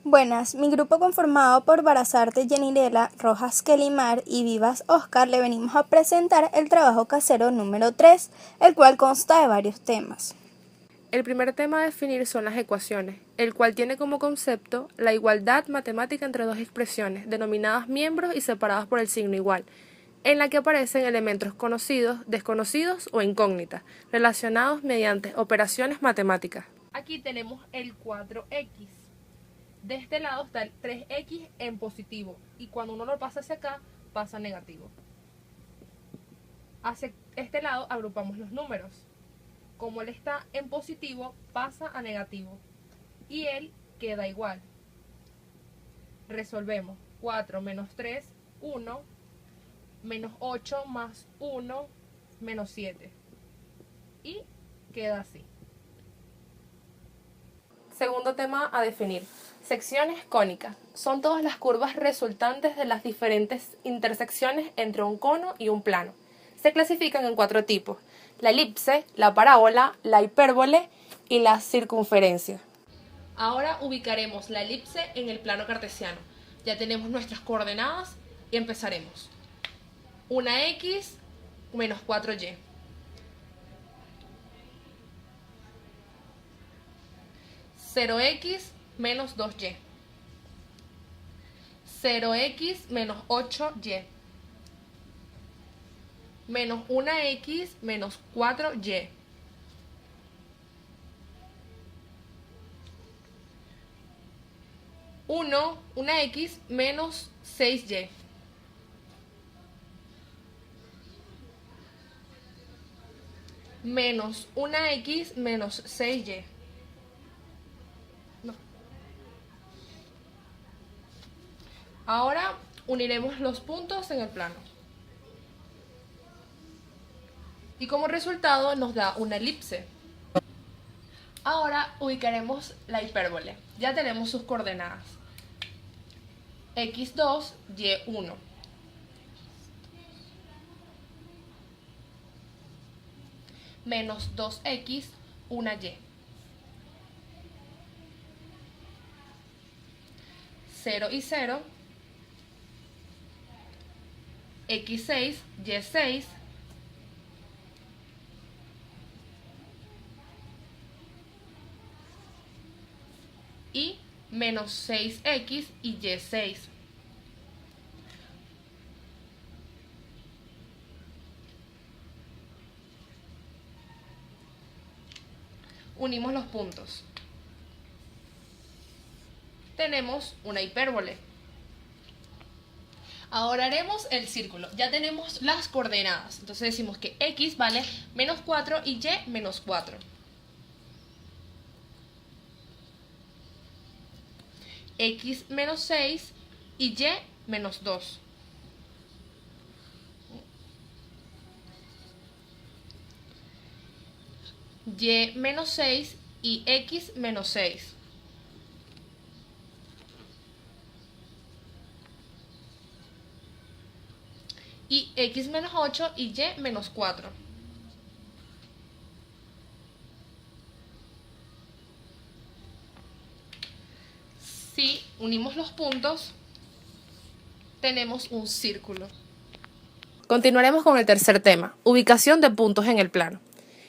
Buenas, mi grupo conformado por Barazarte, Jenirela, Rojas, Kelimar y Vivas Oscar le venimos a presentar el trabajo casero número 3, el cual consta de varios temas. El primer tema a definir son las ecuaciones, el cual tiene como concepto la igualdad matemática entre dos expresiones, denominadas miembros y separadas por el signo igual, en la que aparecen elementos conocidos, desconocidos o incógnitas, relacionados mediante operaciones matemáticas. Aquí tenemos el 4x. De este lado está el 3x en positivo y cuando uno lo pasa hacia acá, pasa negativo. Hacia este lado agrupamos los números. Como él está en positivo, pasa a negativo y él queda igual. Resolvemos. 4 menos 3, 1, menos 8 más 1, menos 7. Y queda así. Segundo tema a definir. Secciones cónicas. Son todas las curvas resultantes de las diferentes intersecciones entre un cono y un plano. Se clasifican en 4 tipos: la elipse, la parábola, la hipérbole y la circunferencia. Ahora ubicaremos la elipse en el plano cartesiano. Ya tenemos nuestras coordenadas y empezaremos. Una x menos 4y. 0x menos 2y. 0x menos 8y. Menos 1x menos 4y. 1x menos 6y. Menos 1x menos 6y. No. Ahora uniremos los puntos en el plano. Y como resultado nos da una elipse. Ahora ubicaremos la hipérbole. Ya tenemos sus coordenadas. x2, y1. Menos 2x, 1y. 0 y 0. x6, y6. Y menos 6x y y6. Unimos los puntos. Tenemos una hipérbole. Ahora haremos el círculo. Ya tenemos las coordenadas. Entonces decimos que x vale menos 4 y y menos 4. X menos 6 y y menos 2. Y menos 6 y x menos 6. Y x menos 8 y y menos 4. Si unimos los puntos, tenemos un círculo. Continuaremos con el tercer tema, ubicación de puntos en el plano.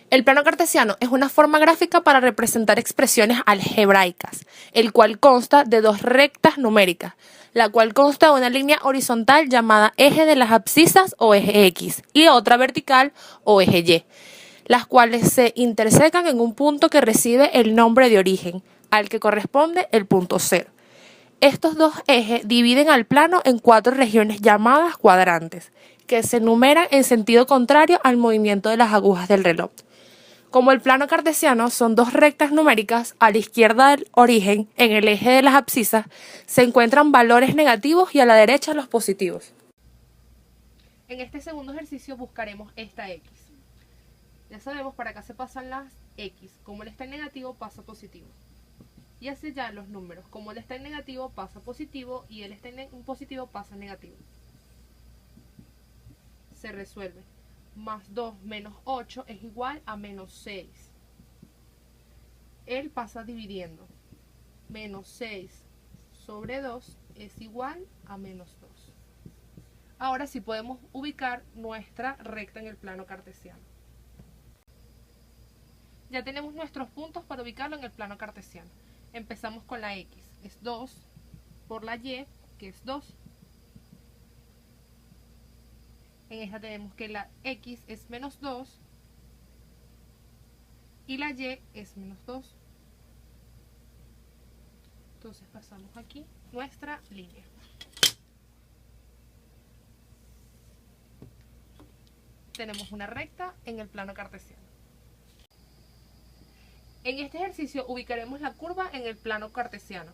El plano cartesiano es una forma gráfica para representar expresiones algebraicas, el cual consta de dos rectas numéricas, la cual consta de una línea horizontal llamada eje de las abscisas o eje X y otra vertical o eje Y, las cuales se intersecan en un punto que recibe el nombre de origen, al que corresponde el punto 0. Estos dos ejes dividen al plano en 4 regiones llamadas cuadrantes, que se numeran en sentido contrario al movimiento de las agujas del reloj. Como el plano cartesiano son dos rectas numéricas, a la izquierda del origen, en el eje de las abscisas, se encuentran valores negativos y a la derecha los positivos. En este segundo ejercicio buscaremos esta x. Ya sabemos, para acá se pasan las x. Como él está en negativo, pasa positivo. Y así ya los números. Como él está en negativo, pasa positivo, y él está en positivo, pasa negativo. Se resuelve. Más 2 menos 8 es igual a menos 6. Él pasa dividiendo. Menos 6 sobre 2 es igual a menos 2. Ahora sí podemos ubicar nuestra recta en el plano cartesiano. Ya tenemos nuestros puntos para ubicarlo en el plano cartesiano. Empezamos con la X, es 2, por la Y, que es 2. En esta tenemos que la X es menos 2 y la Y es menos 2. Entonces pasamos aquí nuestra línea. Tenemos una recta en el plano cartesiano. En este ejercicio ubicaremos la curva en el plano cartesiano.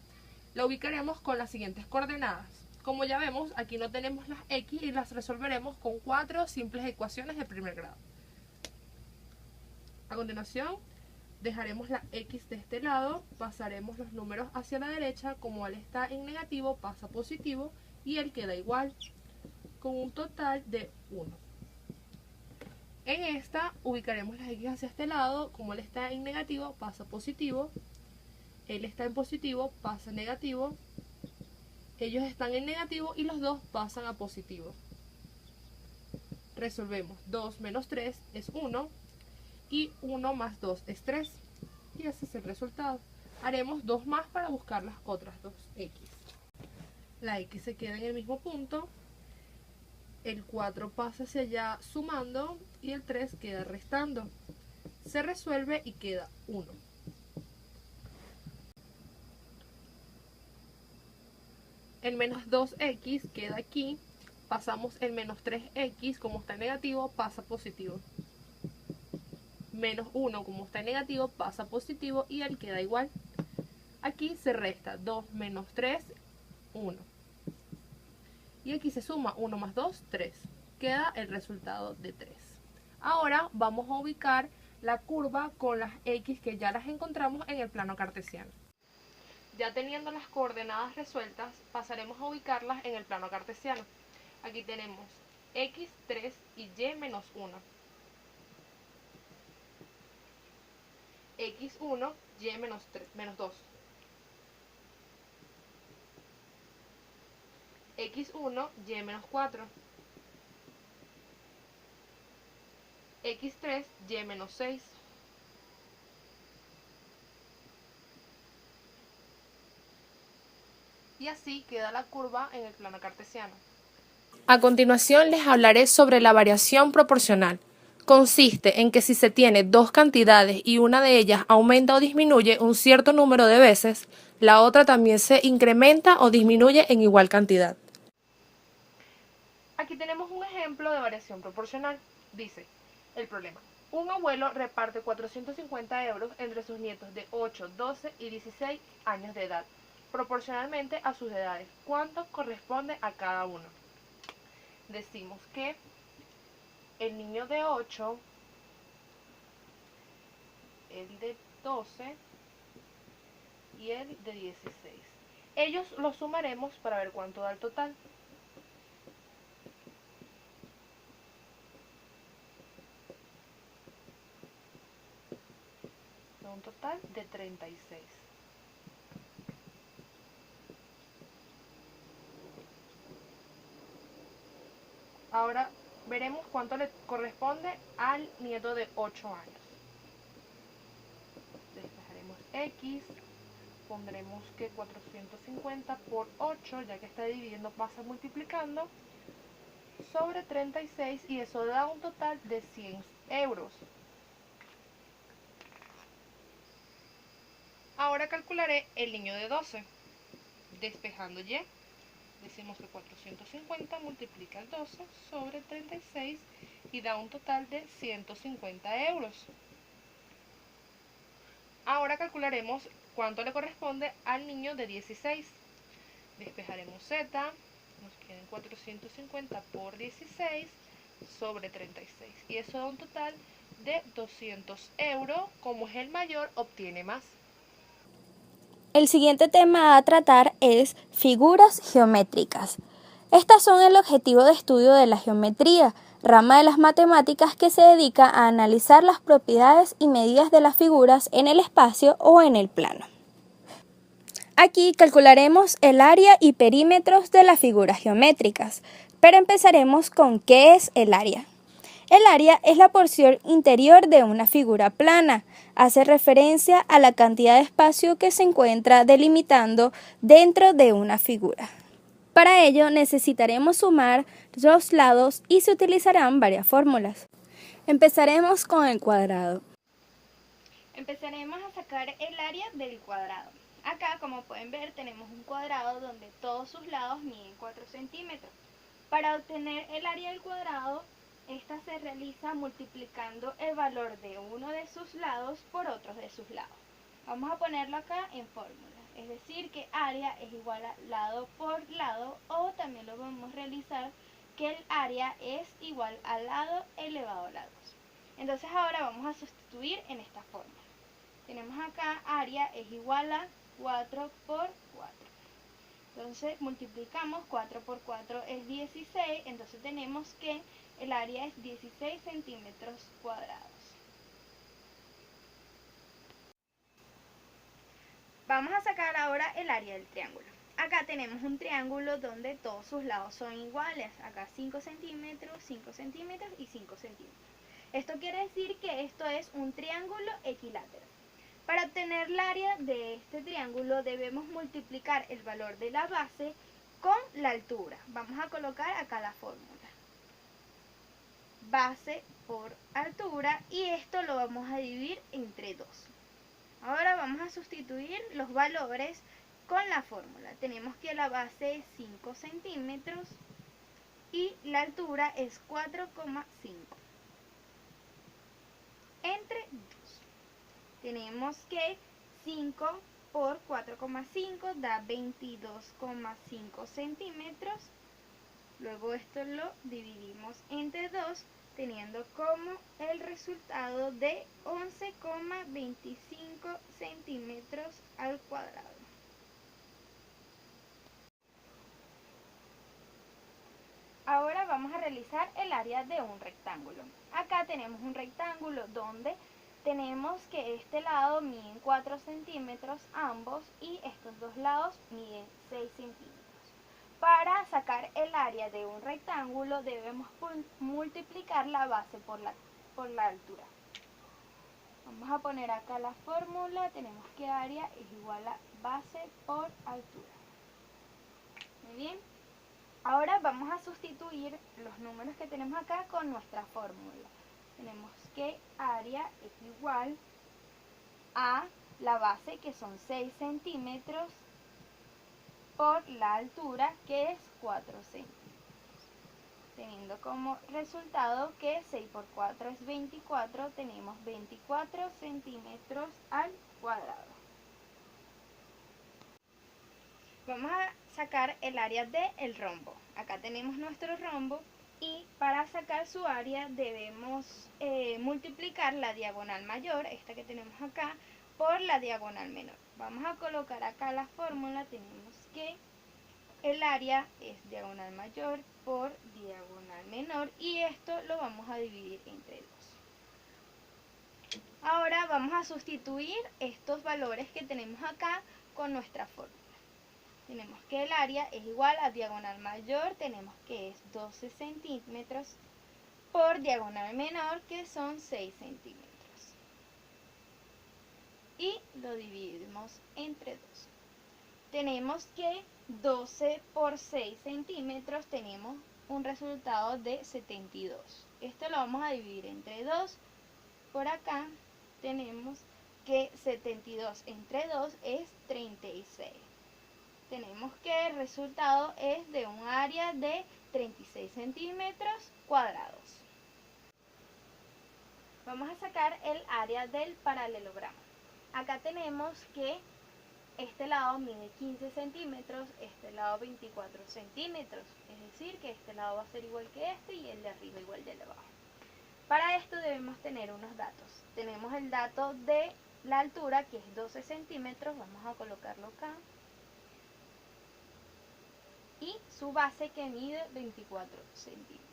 La ubicaremos con las siguientes coordenadas. Como ya vemos, aquí no tenemos las X y las resolveremos con 4 simples ecuaciones de primer grado. A continuación, dejaremos la X de este lado, pasaremos los números hacia la derecha, como él está en negativo, pasa a positivo y él queda igual, con un total de 1. En esta ubicaremos las X hacia este lado, como él está en negativo, pasa a positivo, él está en positivo, pasa a negativo, ellos están en negativo y los dos pasan a positivo. Resolvemos, 2 menos 3 es 1 y 1 más 2 es 3 y ese es el resultado. Haremos 2 más para buscar las otras dos X. La X se queda en el mismo punto, el 4 pasa hacia allá sumando y el 3 queda restando. Se resuelve y queda 1. El menos 2x queda aquí, pasamos el menos 3x, como está en negativo, pasa positivo. Menos 1, como está en negativo, pasa positivo y él queda igual. Aquí se resta 2 menos 3, 1. Y aquí se suma 1 más 2, 3. Queda el resultado de 3. Ahora vamos a ubicar la curva con las X que ya las encontramos en el plano cartesiano. Ya teniendo las coordenadas resueltas, pasaremos a ubicarlas en el plano cartesiano. Aquí tenemos X, 3 y Y menos 1. X1, Y menos 2. X1, Y menos 4. X3, Y menos 6. Y así queda la curva en el plano cartesiano. A continuación les hablaré sobre la variación proporcional. Consiste en que si se tiene dos cantidades y una de ellas aumenta o disminuye un cierto número de veces, la otra también se incrementa o disminuye en igual cantidad. Aquí tenemos un ejemplo de variación proporcional. Dice, el problema. Un abuelo reparte 450 euros entre sus nietos de 8, 12 y 16 años de edad, proporcionalmente a sus edades. ¿Cuánto corresponde a cada uno? Decimos que el niño de 8, el de 12 y el de 16. Ellos los sumaremos para ver cuánto da el total. Da un total de 36. Ahora veremos cuánto le corresponde al nieto de 8 años. Despejaremos X, pondremos que 450 por 8, ya que está dividiendo pasa multiplicando, sobre 36 y eso da un total de 100 euros. Ahora calcularé el niño de 12. Despejando Y, decimos que 450 multiplica el 12 sobre 36 y da un total de 150 euros. Ahora calcularemos cuánto le corresponde al niño de 16. Despejaremos Z, nos quedan 450 por 16 sobre 36 y eso da un total de 200 euros. Como es el mayor, obtiene más. El siguiente tema a tratar es figuras geométricas. Estas son el objetivo de estudio de la geometría, rama de las matemáticas que se dedica a analizar las propiedades y medidas de las figuras en el espacio o en el plano. Aquí calcularemos el área y perímetros de las figuras geométricas, pero empezaremos con ¿qué es el área? El área es la porción interior de una figura plana. Hace referencia a la cantidad de espacio que se encuentra delimitando dentro de una figura. Para ello necesitaremos sumar dos lados y se utilizarán varias fórmulas. Empezaremos con el cuadrado. Empezaremos a sacar el área del cuadrado. Acá, como pueden ver, tenemos un cuadrado donde todos sus lados miden 4 centímetros. Para obtener el área del cuadrado, esta se realiza multiplicando el valor de uno de sus lados por otros de sus lados. Vamos a ponerlo acá en fórmula, es decir que área es igual a lado por lado, o también lo podemos realizar que el área es igual a lado elevado a lado. Entonces ahora vamos a sustituir en esta fórmula. Tenemos acá área es igual a 4 por 4. Entonces multiplicamos, 4 por 4 es 16, entonces tenemos que el área es 16 centímetros cuadrados. Vamos a sacar ahora el área del triángulo. Acá tenemos un triángulo donde todos sus lados son iguales. Acá 5 centímetros, 5 centímetros y 5 centímetros. Esto quiere decir que esto es un triángulo equilátero. Para obtener el área de este triángulo debemos multiplicar el valor de la base con la altura. Vamos a colocar acá la fórmula. Base por altura, y esto lo vamos a dividir entre 2. Ahora vamos a sustituir los valores con la fórmula. Tenemos que la base es 5 centímetros y la altura es 4,5. Entre 2. Tenemos que 5 por 4,5 da 22,5 centímetros. Luego esto lo dividimos entre 2, teniendo como el resultado de 11,25 centímetros al cuadrado. Ahora vamos a realizar el área de un rectángulo. Acá tenemos un rectángulo donde tenemos que este lado miden 4 centímetros ambos y estos dos lados miden 6 centímetros. Para sacar el área de un rectángulo debemos multiplicar la base por la altura. Vamos a poner acá la fórmula, tenemos que área es igual a base por altura. Muy bien. Ahora vamos a sustituir los números que tenemos acá con nuestra fórmula. Tenemos que área es igual a la base, que son 6 centímetros, por la altura, que es 4 centímetros. Teniendo como resultado que 6 por 4 es 24, tenemos 24 centímetros al cuadrado. Vamos a sacar el área del rombo. Acá tenemos nuestro rombo y para sacar su área debemos multiplicar la diagonal mayor, esta que tenemos acá, por la diagonal menor. Vamos a colocar acá la fórmula, tenemos que el área es diagonal mayor por diagonal menor, y esto lo vamos a dividir entre 2. Ahora vamos a sustituir estos valores que tenemos acá con nuestra fórmula. Tenemos que el área es igual a diagonal mayor, tenemos que es 12 centímetros, por diagonal menor, que son 6 centímetros. Y lo dividimos entre 2. Tenemos que 12 por 6 centímetros, tenemos un resultado de 72. Esto lo vamos a dividir entre 2. Por acá tenemos que 72 entre 2 es 36. Tenemos que el resultado es de un área de 36 centímetros cuadrados. Vamos a sacar el área del paralelogramo. Acá tenemos que este lado mide 15 centímetros, este lado 24 centímetros. Es decir, que este lado va a ser igual que este y el de arriba igual del de abajo. Para esto debemos tener unos datos. Tenemos el dato de la altura, que es 12 centímetros. Vamos a colocarlo acá. Y su base, que mide 24 centímetros.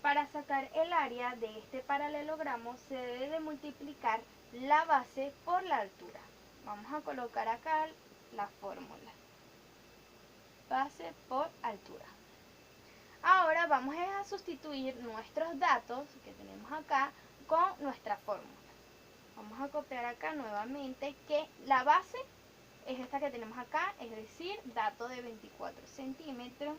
Para sacar el área de este paralelogramo se debe de multiplicar la base por la altura. Vamos a colocar acá la fórmula. Base por altura. Ahora vamos a sustituir nuestros datos que tenemos acá con nuestra fórmula. Vamos a copiar acá nuevamente que la base es esta que tenemos acá, es decir, dato de 24 centímetros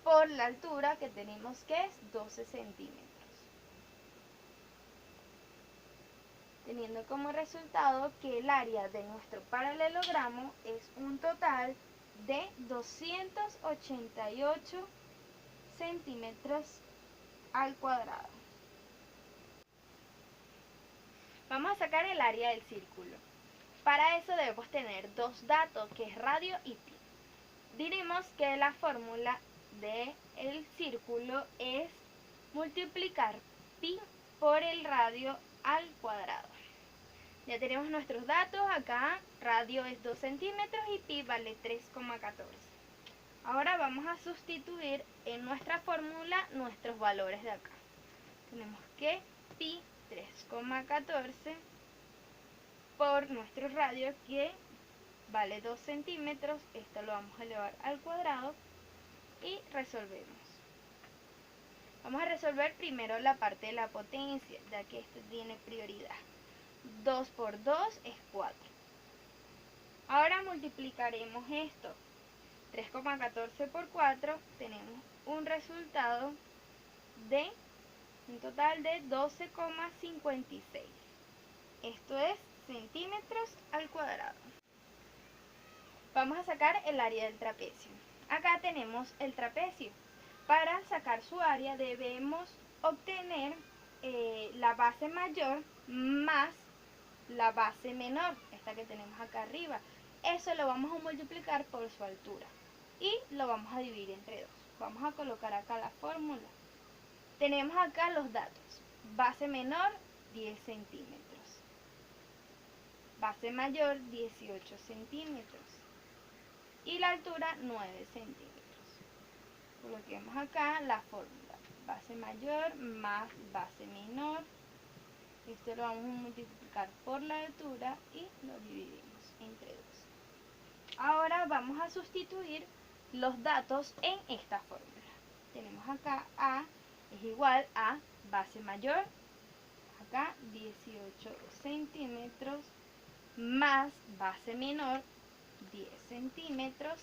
por la altura que tenemos que es 12 centímetros. Teniendo como resultado que el área de nuestro paralelogramo es un total de 288 centímetros al cuadrado. Vamos a sacar el área del círculo. Para eso debemos tener dos datos, que es radio y pi. Diremos que la fórmula del círculo es multiplicar pi por el radio al cuadrado. Ya tenemos nuestros datos, acá radio es 2 centímetros y pi vale 3,14. Ahora vamos a sustituir en nuestra fórmula nuestros valores de acá. Tenemos que pi 3,14 por nuestro radio que vale 2 centímetros, esto lo vamos a elevar al cuadrado y resolvemos. Vamos a resolver primero la parte de la potencia, ya que esto tiene prioridad. 2 por 2 es 4. Ahora multiplicaremos esto. 3,14 por 4 tenemos un resultado de un total de 12,56. Esto es centímetros al cuadrado. Vamos a sacar el área del trapecio. Acá tenemos el trapecio. Para sacar su área debemos obtener la base mayor más la base menor, esta que tenemos acá arriba. Eso lo vamos a multiplicar por su altura y lo vamos a dividir entre 2. Vamos a colocar acá la fórmula. Tenemos acá los datos. Base menor 10 centímetros. Base mayor 18 centímetros. Y la altura 9 centímetros. Coloquemos acá la fórmula. Base mayor más base menor. Esto lo vamos a multiplicar por la altura y lo dividimos entre 2. Ahora vamos a sustituir los datos en esta fórmula. Tenemos acá A es igual a base mayor, acá 18 centímetros, más base menor, 10 centímetros,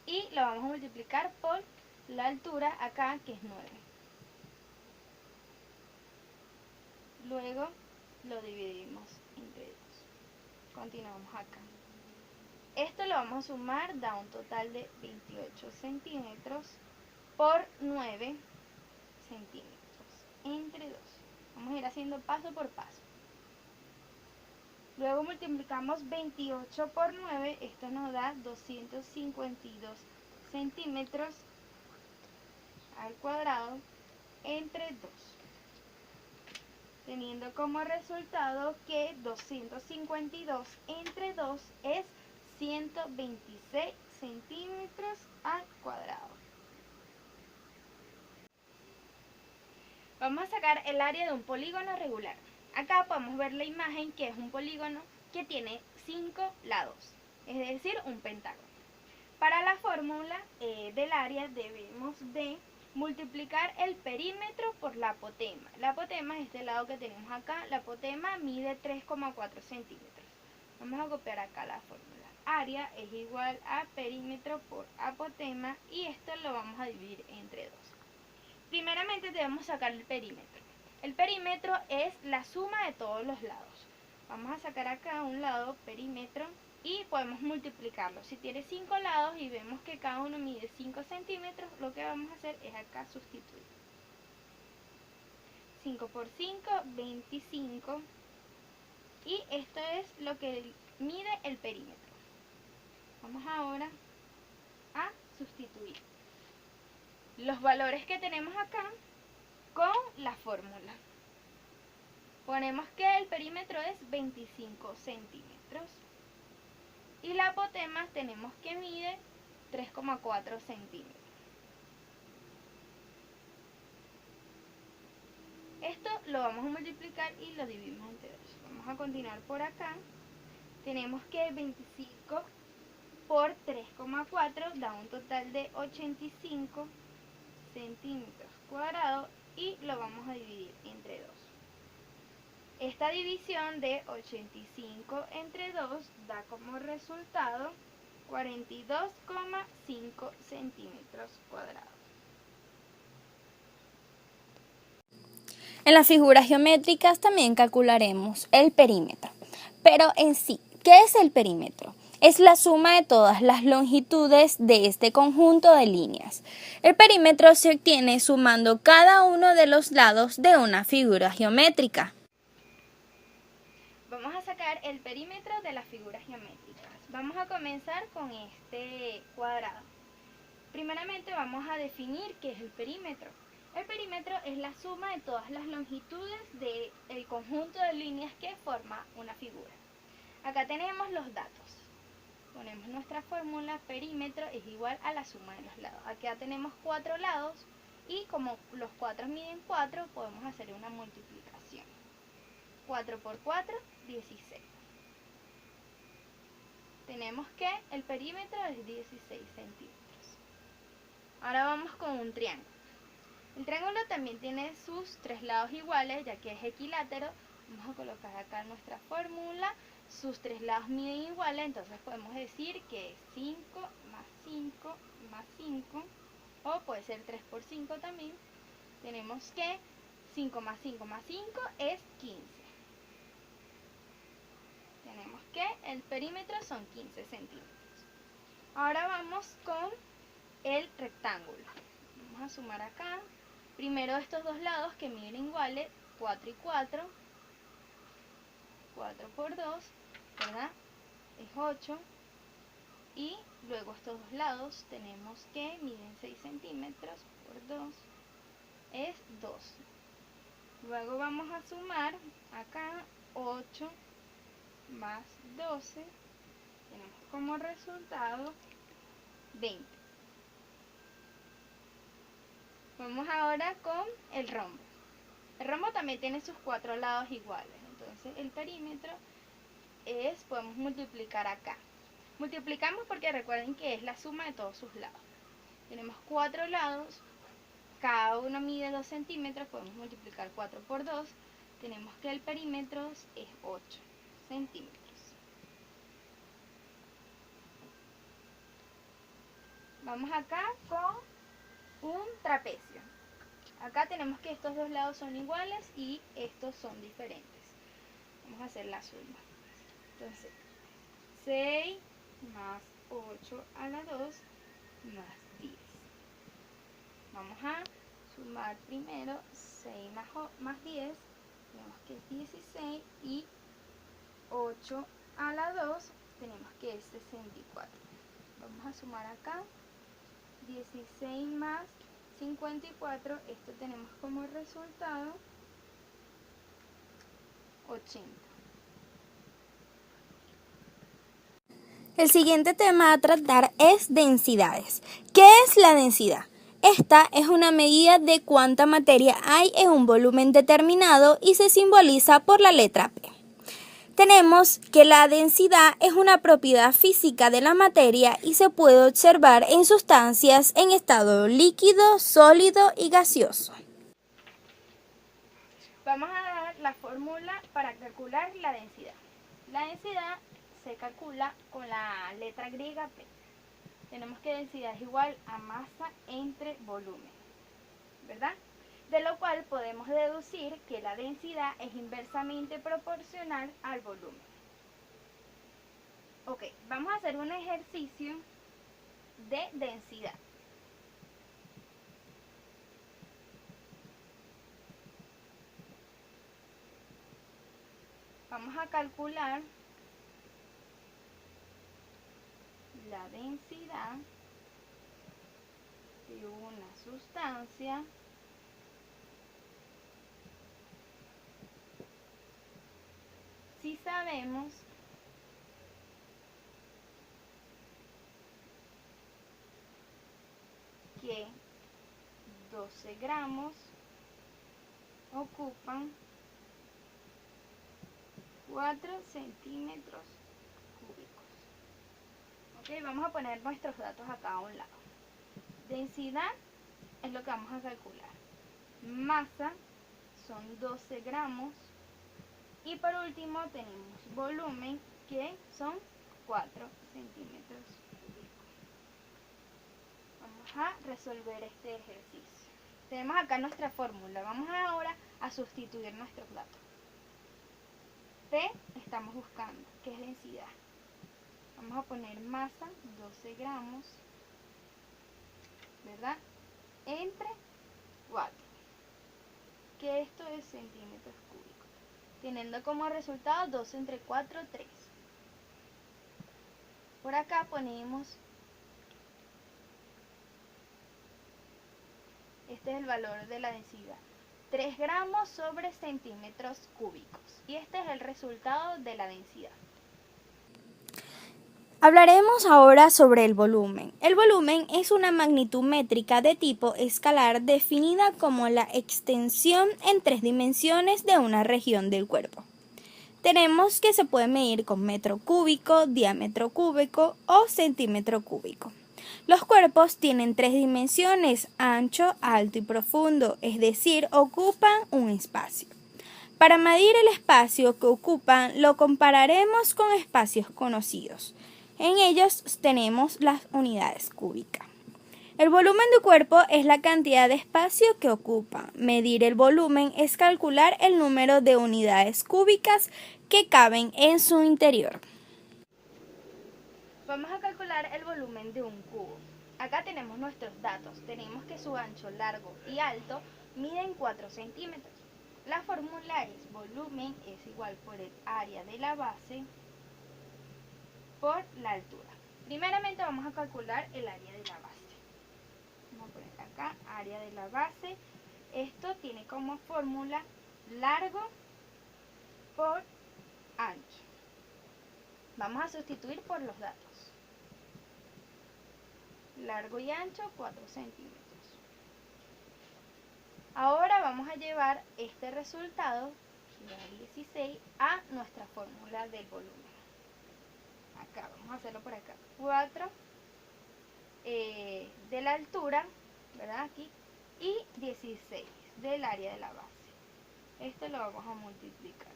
y lo vamos a multiplicar por la altura acá, que es 9. Luego lo dividimos entre 2. Continuamos acá. Esto lo vamos a sumar, da un total de 28 centímetros por 9 centímetros entre 2. Vamos a ir haciendo paso por paso. Luego multiplicamos 28 por 9, esto nos da 252 centímetros al cuadrado entre 2. Teniendo como resultado que 252 entre 2 es 126 centímetros al cuadrado. Vamos a sacar el área de un polígono regular. Acá podemos ver la imagen que es un polígono que tiene 5 lados, es decir, un pentágono. Para la fórmula del área debemos de multiplicar el perímetro por la apotema. La apotema es este lado que tenemos acá. La apotema mide 3,4 centímetros. Vamos a copiar acá la fórmula. Área es igual a perímetro por apotema y esto lo vamos a dividir entre 2. Primeramente debemos sacar el perímetro. El perímetro es la suma de todos los lados. Vamos a sacar acá un lado perímetro y podemos multiplicarlo. Si tiene 5 lados y vemos que cada uno mide 5 centímetros, lo que vamos a hacer es acá sustituir. 5 por 5, 25. Y esto es lo que mide el perímetro. Vamos ahora a sustituir los valores que tenemos acá con la fórmula. Ponemos que el perímetro es 25 centímetros y la apotema tenemos que mide 3,4 centímetros. Esto lo vamos a multiplicar y lo dividimos entre 2. Vamos a continuar por acá. Tenemos que 25 por 3,4 da un total de 85 centímetros cuadrados y lo vamos a dividir entre 2. Esta división de 85 entre 2 da como resultado 42,5 centímetros cuadrados. En las figuras geométricas también calcularemos el perímetro. Pero en sí, ¿qué es el perímetro? Es la suma de todas las longitudes de este conjunto de líneas. El perímetro se obtiene sumando cada uno de los lados de una figura geométrica. Vamos a sacar el perímetro de las figuras geométricas. Vamos a comenzar con este cuadrado. Primeramente vamos a definir qué es el perímetro. El perímetro es la suma de todas las longitudes del conjunto de líneas que forma una figura. Acá tenemos los datos. Ponemos nuestra fórmula, perímetro es igual a la suma de los lados. Acá tenemos 4 lados y como los 4 miden 4, podemos hacer una multiplicación. 4 por 4, 16. Tenemos que el perímetro es 16 centímetros. Ahora vamos con un triángulo. El triángulo también tiene sus 3 lados iguales, ya que es equilátero. Vamos a colocar acá nuestra fórmula. Sus 3 lados miden iguales, entonces podemos decir que es 5 más 5 más 5, o puede ser 3 por 5 también. Tenemos que 5 más 5 más 5 es 15. Tenemos que el perímetro son 15 centímetros. Ahora vamos con el rectángulo. Vamos a sumar acá. Primero estos dos lados que miden iguales, 4 y 4. 4 por 2, ¿verdad? Es 8. Y luego estos dos lados tenemos que miden 6 centímetros por 2, es 12. Luego vamos a sumar acá 8 más 12, tenemos como resultado 20. Vamos ahora con el rombo. El rombo también tiene sus 4 lados iguales, entonces el perímetro podemos multiplicar acá. Multiplicamos porque recuerden que es la suma de todos sus lados. Tenemos 4 lados, cada uno mide 2 centímetros, podemos multiplicar 4 por 2, tenemos que el perímetro es 8 centímetros. Vamos acá con un trapecio. Acá tenemos que estos dos lados son iguales y estos son diferentes. Vamos a hacer la suma. Entonces, 6 más 8 a la 2 más 10. Vamos a sumar primero 6 más 10, tenemos que es 16, y 8 a la 2 tenemos que es 64. Vamos a sumar acá 16 más 54, esto tenemos como resultado 80. El siguiente tema a tratar es densidades. ¿Qué es la densidad? Esta es una medida de cuánta materia hay en un volumen determinado y se simboliza por la letra P. Tenemos que la densidad es una propiedad física de la materia y se puede observar en sustancias en estado líquido, sólido y gaseoso. Vamos a dar la fórmula para calcular la densidad. La densidad se calcula con la letra griega P. Tenemos que densidad es igual a masa entre volumen, ¿verdad? De lo cual podemos deducir que la densidad es inversamente proporcional al volumen. Ok, vamos a hacer un ejercicio de densidad. Vamos a calcular la densidad de una sustancia si sabemos que 12 gramos ocupan 4 centímetros cúbicos. Ok, vamos a poner nuestros datos acá a un lado. Densidad es lo que vamos a calcular. Masa son 12 gramos. Y por último tenemos volumen, que son 4 centímetros cúbicos. Vamos a resolver este ejercicio. Tenemos acá nuestra fórmula. Vamos ahora a sustituir nuestros datos. P estamos buscando, que es densidad. Vamos a poner masa, 12 gramos, ¿verdad? Entre 4, que esto es centímetros cúbicos, teniendo como resultado 2 entre 4, 3. Por acá ponemos, este es el valor de la densidad, 3 gramos sobre centímetros cúbicos. Y este es el resultado de la densidad. Hablaremos ahora sobre el volumen. El volumen es una magnitud métrica de tipo escalar definida como la extensión en 3 dimensiones de una región del cuerpo. Tenemos que se puede medir con metro cúbico, diámetro cúbico o centímetro cúbico. Los cuerpos tienen 3 dimensiones, ancho, alto y profundo, es decir, ocupan un espacio. Para medir el espacio que ocupan, lo compararemos con espacios conocidos. En ellos tenemos las unidades cúbicas. El volumen de cuerpo es la cantidad de espacio que ocupa. Medir el volumen es calcular el número de unidades cúbicas que caben en su interior. Vamos a calcular el volumen de un cubo. Acá tenemos nuestros datos. Tenemos que su ancho, largo y alto miden 4 centímetros. La fórmula es volumen es igual por el área de la base por la altura. Primeramente vamos a calcular el área de la base. Vamos a poner acá área de la base. Esto tiene como fórmula largo por ancho. Vamos a sustituir por los datos. Largo y ancho 4 centímetros. Ahora vamos a llevar este resultado, que da 16, a nuestra fórmula del volumen. Acá, vamos a hacerlo por acá. 4 de la altura, ¿verdad? Aquí. Y 16 del área de la base. Esto lo vamos a multiplicar,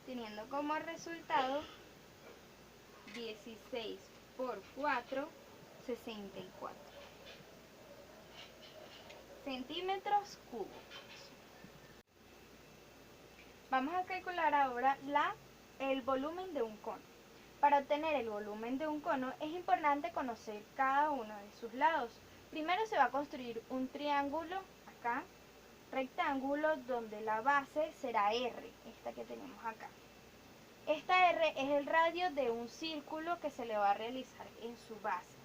teniendo como resultado 16 por 4, 64 centímetros cúbicos. Vamos a calcular ahora el volumen de un cono. Para obtener el volumen de un cono es importante conocer cada uno de sus lados. Primero se va a construir un triángulo acá, rectángulo, donde la base será R, esta que tenemos acá. Esta R es el radio de un círculo que se le va a realizar en su base.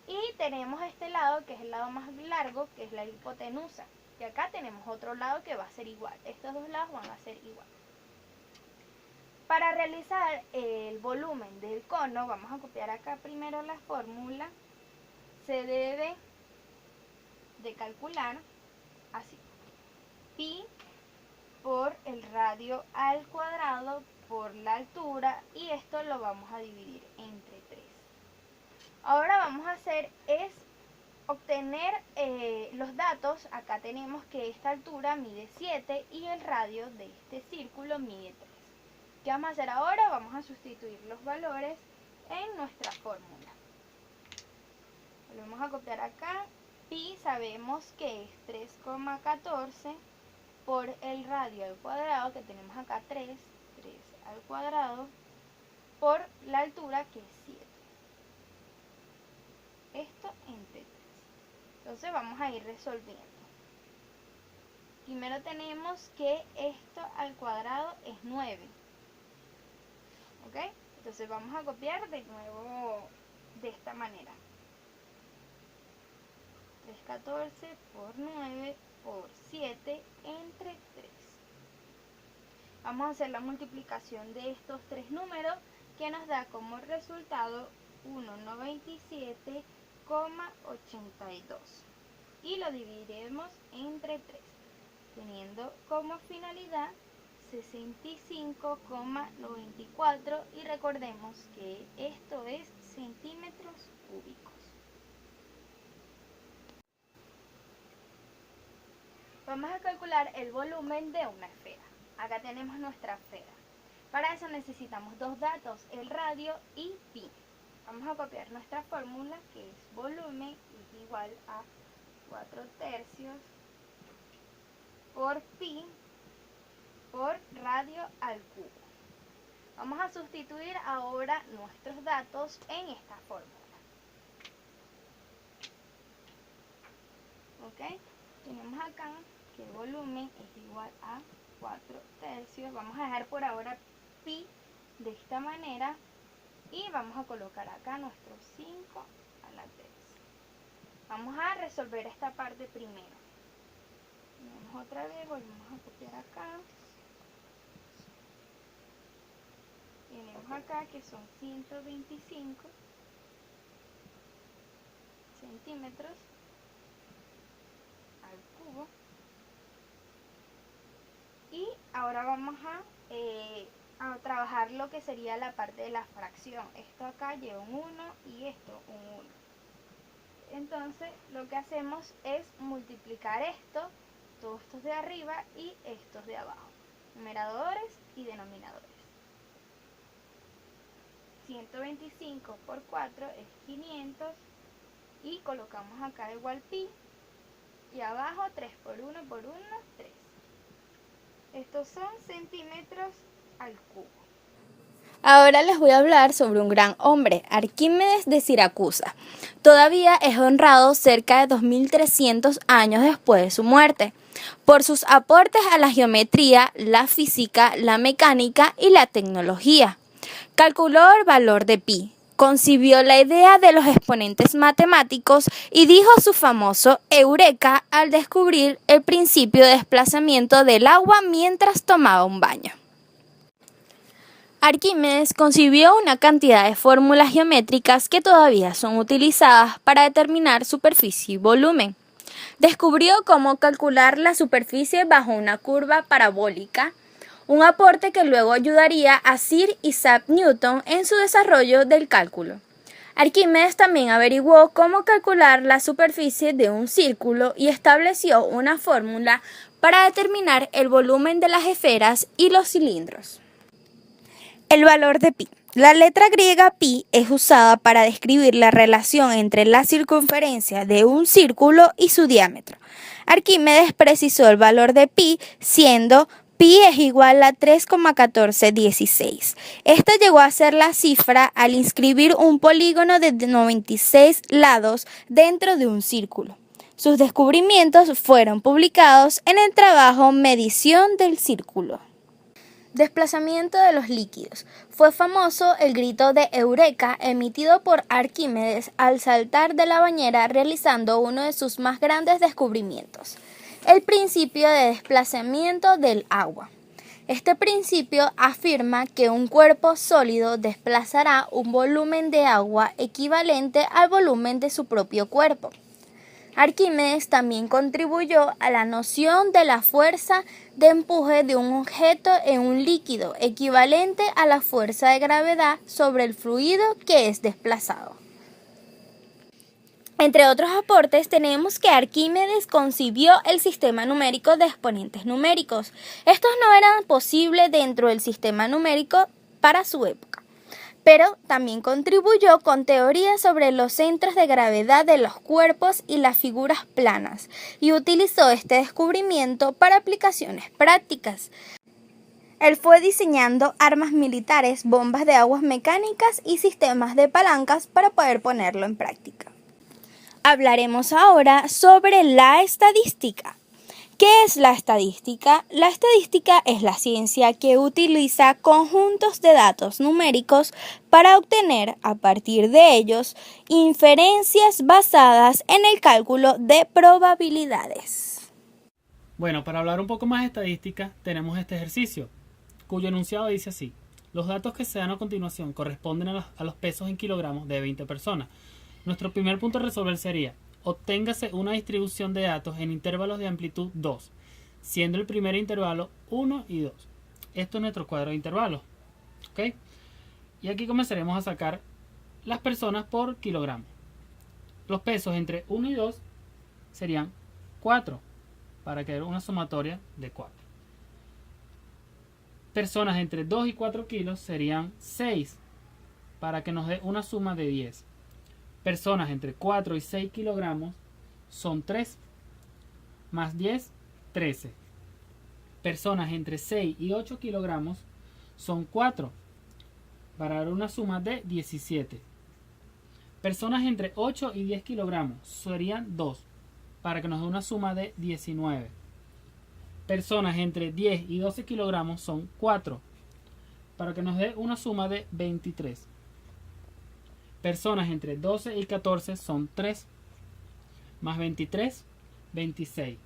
Y tenemos este lado, que es el lado más largo, que es la hipotenusa. Y acá tenemos otro lado que va a ser igual. Estos dos lados van a ser igual. Para realizar el volumen del cono, vamos a copiar acá primero la fórmula. Se debe de calcular así. Pi por el radio al cuadrado por la altura, y esto lo vamos a dividir entre 3. Ahora vamos a hacer es obtener los datos. Acá tenemos que esta altura mide 7 y el radio de este círculo mide 3. ¿Qué vamos a hacer ahora? Vamos a sustituir los valores en nuestra fórmula. Volvemos a copiar acá. Pi sabemos que es 3,14 por el radio al cuadrado, que tenemos acá 3 al cuadrado, por la altura, que es 7. Esto entre 3. Entonces vamos a ir resolviendo. Primero tenemos que esto al cuadrado es 9. ¿Ok? Entonces vamos a copiar de nuevo de esta manera. 314 por 9 por 7 entre 3. Vamos a hacer la multiplicación de estos tres números, que nos da como resultado 1,97,82. y lo dividiremos entre 3, teniendo como finalidad 65,94 y recordemos que esto es centímetros cúbicos. Vamos a calcular el volumen de una esfera. Acá tenemos nuestra esfera. Para eso necesitamos dos datos, el radio y pi. Vamos a copiar nuestra fórmula, que es volumen es igual a 4/3 por pi por radio al cubo. Vamos a sustituir ahora nuestros datos en esta fórmula. ¿Ok? Tenemos acá que el volumen es igual a 4/3. Vamos a dejar por ahora pi de esta manera y vamos a colocar acá nuestro 5 a la 3. Vamos a resolver esta parte primero. Tenemos otra vez, volvemos a copiar acá. Tenemos acá que son 125 centímetros al cubo. Y ahora vamos a trabajar lo que sería la parte de la fracción. Esto acá lleva un 1 y esto un 1. Entonces lo que hacemos es multiplicar esto, todos estos de arriba y estos de abajo, numeradores y denominadores. 125 por 4 es 500 y colocamos acá igual pi y abajo 3 por 1 por 1, 3. Estos son centímetros al cubo. Ahora les voy a hablar sobre un gran hombre, Arquímedes de Siracusa. Todavía es honrado cerca de 2300 años después de su muerte, por sus aportes a la geometría, la física, la mecánica y la tecnología. Calculó el valor de pi, concibió la idea de los exponentes matemáticos y dijo su famoso eureka al descubrir el principio de desplazamiento del agua mientras tomaba un baño. Arquímedes concibió una cantidad de fórmulas geométricas que todavía son utilizadas para determinar superficie y volumen. Descubrió cómo calcular la superficie bajo una curva parabólica, un aporte que luego ayudaría a Sir Isaac Newton en su desarrollo del cálculo. Arquímedes también averiguó cómo calcular la superficie de un círculo y estableció una fórmula para determinar el volumen de las esferas y los cilindros. El valor de pi. La letra griega pi es usada para describir la relación entre la circunferencia de un círculo y su diámetro. Arquímedes precisó el valor de pi siendo pi es igual a 3,1416. Esta llegó a ser la cifra al inscribir un polígono de 96 lados dentro de un círculo. Sus descubrimientos fueron publicados en el trabajo Medición del círculo. Desplazamiento de los líquidos. Fue famoso el grito de Eureka emitido por Arquímedes al saltar de la bañera realizando uno de sus más grandes descubrimientos, el principio de desplazamiento del agua. Este principio afirma que un cuerpo sólido desplazará un volumen de agua equivalente al volumen de su propio cuerpo. Arquímedes también contribuyó a la noción de la fuerza de empuje de un objeto en un líquido, equivalente a la fuerza de gravedad sobre el fluido que es desplazado. Entre otros aportes tenemos que Arquímedes concibió el sistema numérico de exponentes numéricos. Estos no eran posibles dentro del sistema numérico para su época, pero también contribuyó con teorías sobre los centros de gravedad de los cuerpos y las figuras planas, y utilizó este descubrimiento para aplicaciones prácticas. Él fue diseñando armas militares, bombas de aguas mecánicas y sistemas de palancas para poder ponerlo en práctica. Hablaremos ahora sobre la estadística. ¿Qué es la estadística? La estadística es la ciencia que utiliza conjuntos de datos numéricos para obtener, a partir de ellos, inferencias basadas en el cálculo de probabilidades. Bueno, para hablar un poco más de estadística, tenemos este ejercicio, cuyo enunciado dice así: los datos que se dan a continuación corresponden a los pesos en kilogramos de 20 personas. Nuestro primer punto a resolver sería: obténgase una distribución de datos en intervalos de amplitud 2, siendo el primer intervalo 1 y 2. Esto es nuestro cuadro de intervalos. ¿Ok? Y aquí comenzaremos a sacar las personas por kilogramo. Los pesos entre 1 y 2 serían 4, para que haya una sumatoria de 4. Personas entre 2 y 4 kilos serían 6, para que nos dé una suma de 10. Personas entre 4 y 6 kilogramos son 3, más 10, 13. Personas entre 6 y 8 kilogramos son 4, para dar una suma de 17. Personas entre 8 y 10 kilogramos serían 2, para que nos dé una suma de 19. Personas entre 10 y 12 kilogramos son 4, para que nos dé una suma de 23. Personas entre 12 y 14 son 3, más 23, 26.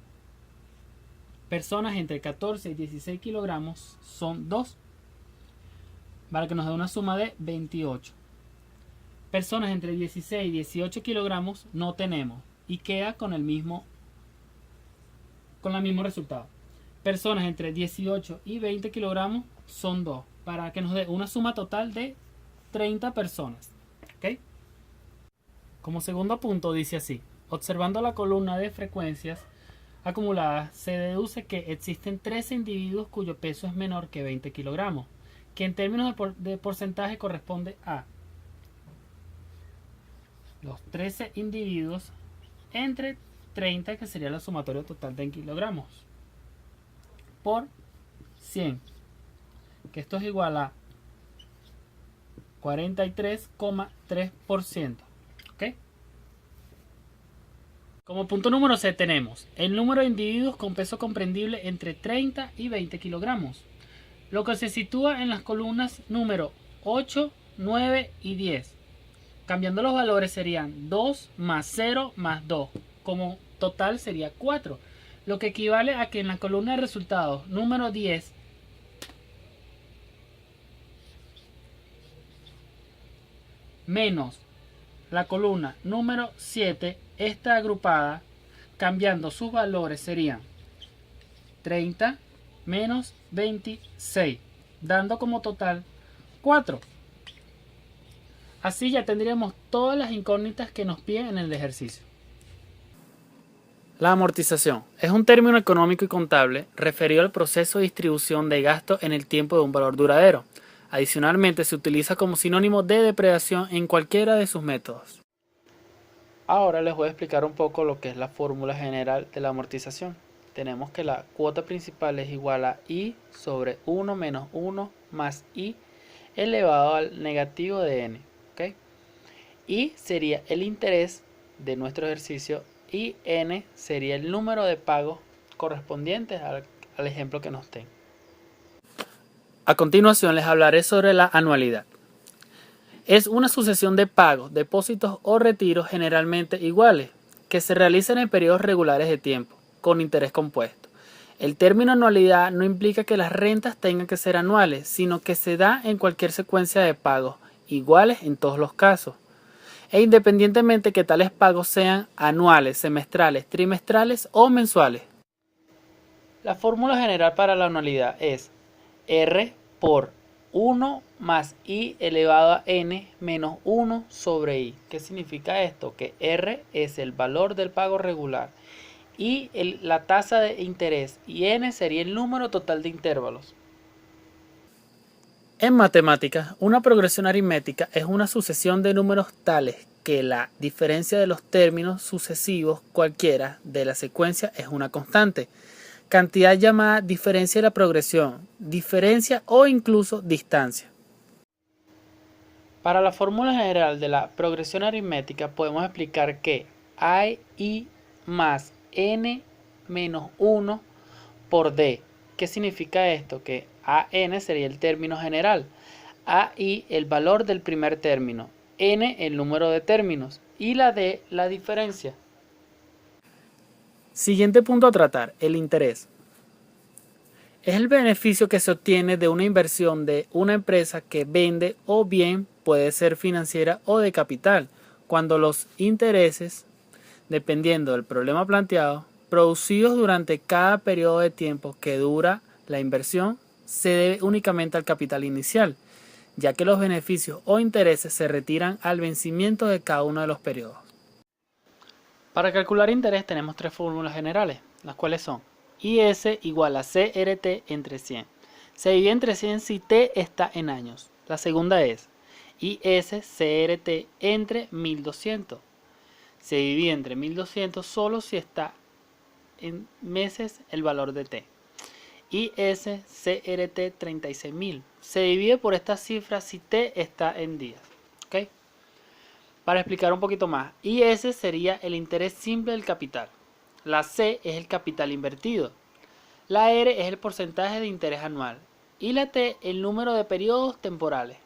Personas entre 14 y 16 kilogramos son 2, para que nos dé una suma de 28. Personas entre 16 y 18 kilogramos no tenemos y queda con el mismo resultado. Personas entre 18 y 20 kilogramos son 2, para que nos dé una suma total de 30 personas. ¿Ok? Como segundo punto dice así: observando la columna de frecuencias acumuladas, se deduce que existen 13 individuos cuyo peso es menor que 20 kilogramos, que en términos de porcentaje corresponde a los 13 individuos entre 30, que sería la sumatoria total de kilogramos, por 100, que esto es igual a 43,3%. ¿Ok? Como punto número C tenemos el número de individuos con peso comprendible entre 30 y 20 kilogramos, lo que se sitúa en las columnas número 8, 9 y 10. Cambiando los valores serían 2 más 0 más 2, como total sería 4, lo que equivale a que en la columna de resultados número 10 menos la columna número 7 está agrupada, cambiando sus valores serían 30 menos 26, dando como total 4. Así ya tendríamos todas las incógnitas que nos piden en el ejercicio. La amortización es un término económico y contable referido al proceso de distribución de gasto en el tiempo de un valor duradero. Adicionalmente, se utiliza como sinónimo de depreciación en cualquiera de sus métodos. Ahora les voy a explicar un poco lo que es la fórmula general de la amortización. Tenemos que la cuota principal es igual a I sobre 1 menos 1 más I elevado al negativo de N. ¿Okay? I sería el interés de nuestro ejercicio y N sería el número de pagos correspondientes al ejemplo que nos den. A continuación les hablaré sobre la anualidad. Es una sucesión de pagos, depósitos o retiros generalmente iguales que se realizan en periodos regulares de tiempo, con interés compuesto. El término anualidad no implica que las rentas tengan que ser anuales, sino que se da en cualquier secuencia de pagos, iguales en todos los casos, e independientemente que tales pagos sean anuales, semestrales, trimestrales o mensuales. La fórmula general para la anualidad es R por 1 más I elevado a N menos 1 sobre I. ¿Qué significa esto? Que R es el valor del pago regular y la tasa de interés y N sería el número total de intervalos. En matemáticas, una progresión aritmética es una sucesión de números tales que la diferencia de los términos sucesivos cualquiera de la secuencia es una constante, cantidad llamada diferencia de la progresión, diferencia o incluso distancia. Para la fórmula general de la progresión aritmética podemos explicar que I más N menos 1 por D. ¿Qué significa esto? Que AN sería el término general, AI el valor del primer término, N el número de términos y la D la diferencia. Siguiente punto a tratar, el interés. Es el beneficio que se obtiene de una inversión de una empresa que vende o bien puede ser financiera o de capital, cuando los intereses dependiendo del problema planteado, producidos durante cada periodo de tiempo que dura la inversión, se debe únicamente al capital inicial, ya que los beneficios o intereses se retiran al vencimiento de cada uno de los periodos. Para calcular interés tenemos tres fórmulas generales, las cuales son IS igual a CRT entre 100. Se divide entre 100 si T está en años. La segunda es IS CRT entre 1200. Se divide entre 1200 solo si está en meses el valor de T. IS CRT 36.000. Se divide por esta cifra si T está en días. ¿Okay? Para explicar un poquito más, IS sería el interés simple del capital. La C es el capital invertido. La R es el porcentaje de interés anual. Y la T el número de periodos temporales.